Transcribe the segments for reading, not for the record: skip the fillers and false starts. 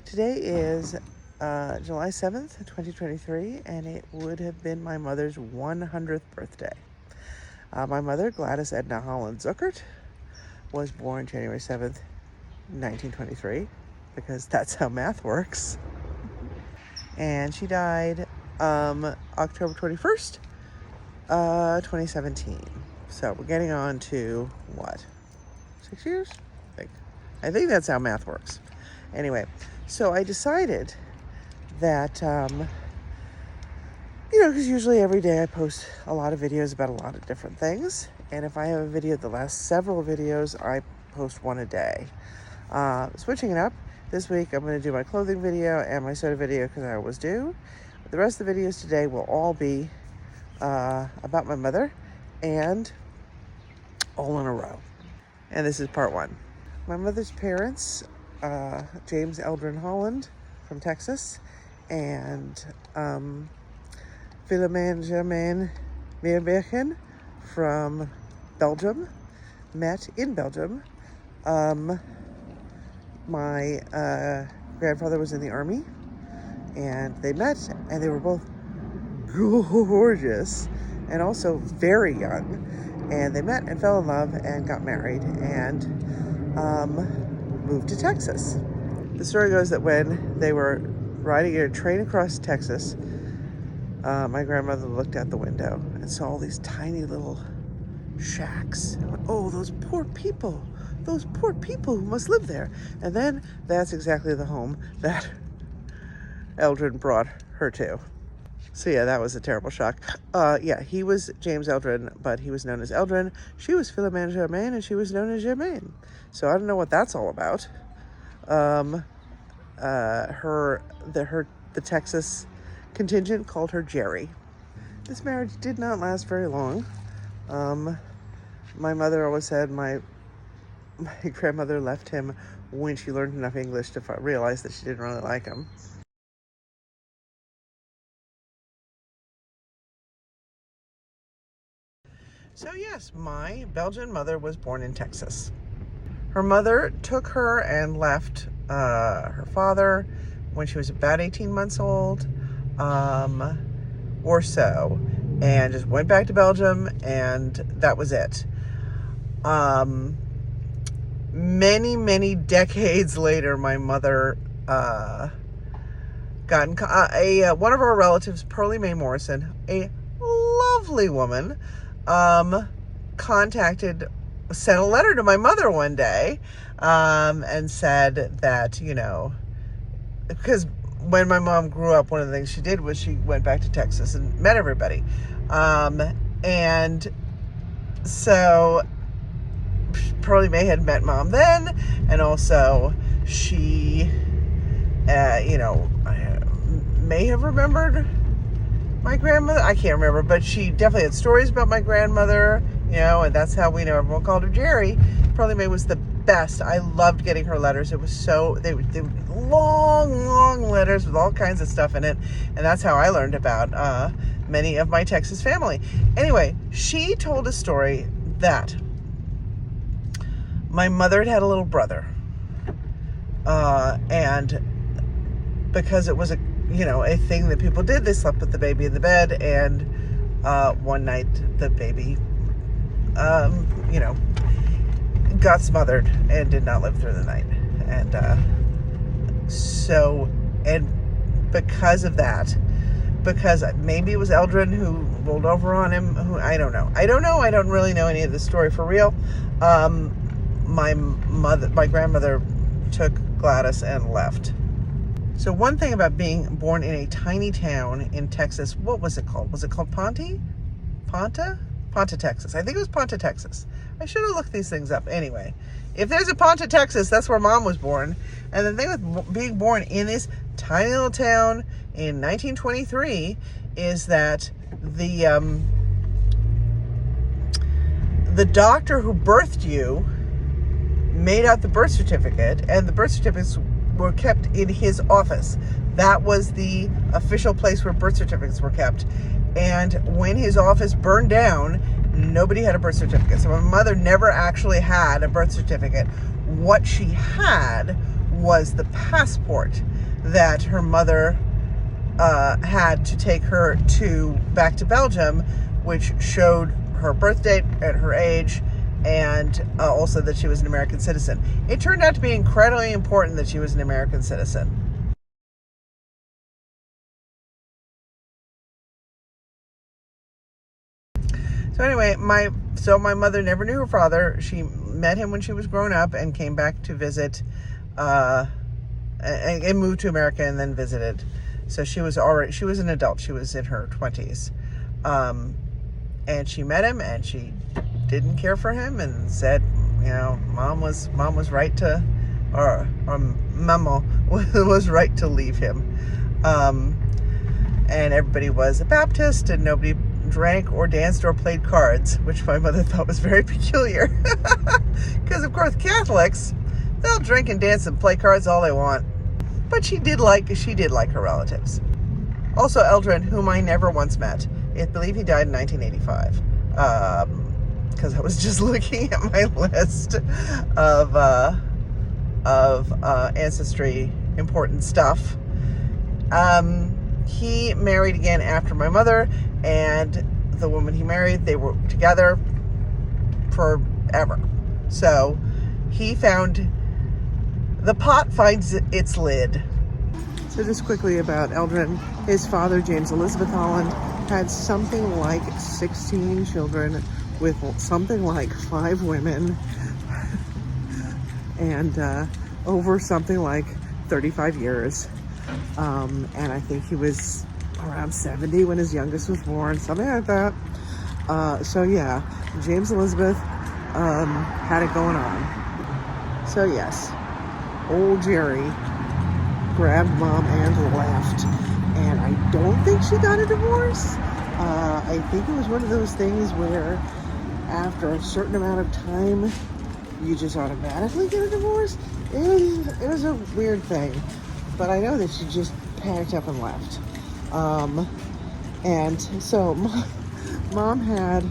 Today is July 7th, 2023, and it would have been my mother's 100th birthday. My mother, Gladys Edna Holland Zuckert, was born January 7th, 1923, because that's how math works. And she died October 21st, 2017. So we're getting on to, 6 years? I think that's how math works. Anyway, so I decided that, because usually every day I post a lot of videos about a lot of different things. And if I have a video, the last several videos, I post one a day. Switching it up, this week I'm going to do my clothing video and my soda video because I always do. The rest of the videos today will all be about my mother and all in a row. And this is part one. My mother's parents, James Eldren Holland from Texas and Philomene Germaine Meerbergen from Belgium, met in Belgium. My grandfather was in the army, and they met, and they were both gorgeous and also very young. And they met and fell in love and got married and moved to Texas. The story goes that when they were riding a train across Texas, my grandmother looked out the window and saw all these tiny little shacks. And went, oh, those poor people who must live there. And then that's exactly the home that Eldren brought her to. So yeah, that was a terrible shock. He was James Eldren, but he was known as Eldren. She was Philomene Germaine, and she was known as Germaine. So I don't know what that's all about. The Texas contingent called her Jerry. This marriage did not last very long. My mother always said my grandmother left him when she learned enough English to realize that she didn't really like him. So yes, my Belgian mother was born in Texas. Her mother took her and left her father when she was about 18 months old, or so, and just went back to Belgium, and that was it. Many decades later, my mother got one of our relatives, Pearlie Mae Morrison, a lovely woman, sent a letter to my mother one day, and said that, because when my mom grew up, one of the things she did was she went back to Texas and met everybody. And so Pearlie Mae had met Mom then, and also she, may have remembered my grandmother. I can't remember, but she definitely had stories about my grandmother, and that's how we know everyone called her Jerry. Pearlie Mae was the best. I loved getting her letters. It was they were long letters with all kinds of stuff in it, and that's how I learned about many of my Texas family. Anyway, she told a story that my mother had a little brother, and because it was a thing that people did, they slept with the baby in the bed, and one night the baby got smothered and did not live through the night. And because of that, because maybe it was Eldren who rolled over on him, I don't know. I don't really know any of the story for real. My grandmother took Gladys and left. So one thing about being born in a tiny town in Texas, what was it called? Was it called Ponta? Ponta, Texas. I think it was Ponta, Texas. I should have looked these things up. Anyway, if there's a Ponta, Texas, that's where Mom was born. And the thing with being born in this tiny little town in 1923 is that the doctor who birthed you made out the birth certificate, and the birth certificates were kept in his office. That was the official place where birth certificates were kept. And when his office burned down, nobody had a birth certificate. So my mother never actually had a birth certificate. What she had was the passport. that her mother had to take her back to Belgium, which showed her birth date and her age, and also that she was an American citizen. It turned out to be incredibly important that she was an American citizen. So anyway, my mother never knew her father. She met him when she was grown up and came back to visit, and moved to America and then visited. So she was an adult. She was in her 20s. And she met him and she didn't care for him and said, mom was right to, or mama was right to leave him. And everybody was a Baptist and nobody drank or danced or played cards, which my mother thought was very peculiar. Because of course Catholics, they'll drink and dance and play cards all they want. But she did like her relatives. Also Eldren, whom I never once met. I believe he died in 1985. Because I was just looking at my list of ancestry important stuff. He married again after my mother, and the woman he married, they were together forever. So he found, the pot finds its lid. So just quickly about Eldren, his father, James Eldren Holland, had something like 16 children with something like 5 women, and over something like 35 years. And I think he was around 70 when his youngest was born, something like that. So yeah, James Elizabeth had it going on. So yes, old Jerry grabbed mom and left. And I don't think she got a divorce. I think it was one of those things where after a certain amount of time, you just automatically get a divorce. It was a weird thing. But I know that she just packed up and left. And so mom had,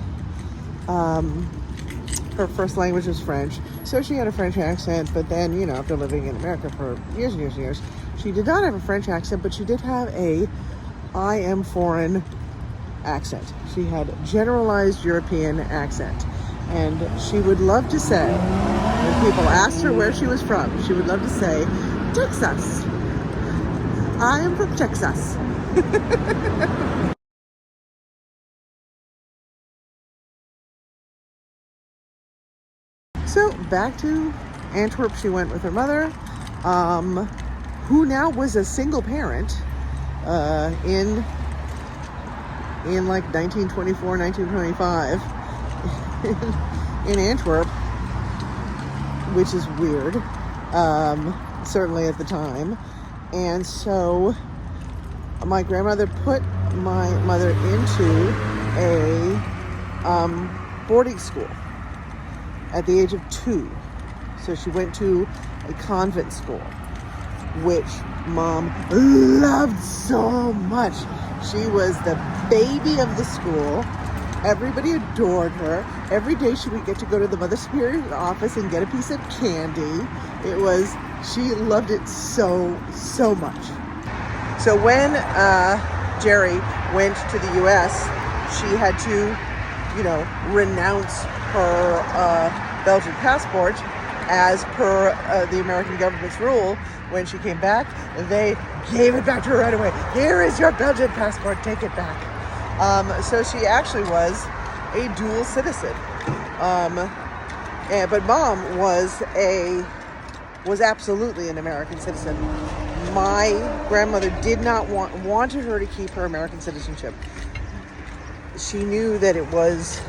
her first language was French. So she had a French accent, but then, after living in America for years and years and years, she did not have a French accent, but she did have a I am foreign accent. She had generalized European accent. And she would love to say, when people asked her where she was from, she would love to say, Texas. I am from Texas. So back to Antwerp she went with her mother, who now was a single parent in like 1924, 1925 in Antwerp, which is weird, certainly at the time. And so my grandmother put my mother into a boarding school at the age of 2. So she went to a convent school, which mom loved so much. She was the baby of the school. Everybody adored her. Every day she would get to go to the Mother Superior's office and get a piece of candy. She loved it so, so much. So when Jerry went to the U.S., she had to, renounce her Belgian passport as per the American government's rule. When she came back, they gave it back to her right away. Here is your Belgian passport, take it back. So she actually was a dual citizen. But mom was absolutely an American citizen. My grandmother did not wanted her to keep her American citizenship. She knew that it was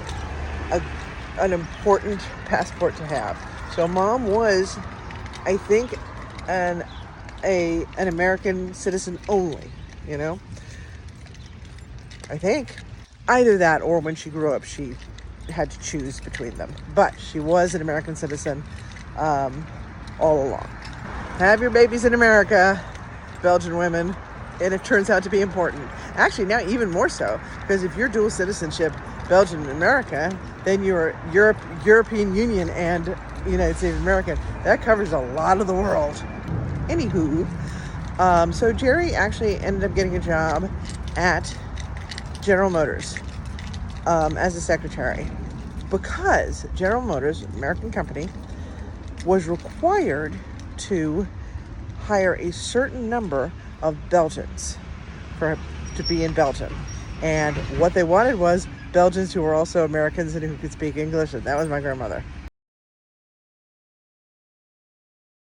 an important passport to have. So mom was, I think, an American citizen only, I think. Either that or when she grew up, she had to choose between them. But she was an American citizen all along. Have your babies in America, Belgian women, and it turns out to be important. Actually, now even more so, because if you're dual citizenship, Belgian and America, then you're European Union and United States of America. That covers a lot of the world. Anywho, So Jerry actually ended up getting a job at General Motors as a secretary, because General Motors, American company, was required to hire a certain number of Belgians to be in Belgium. And what they wanted was Belgians who were also Americans and who could speak English, and that was my grandmother.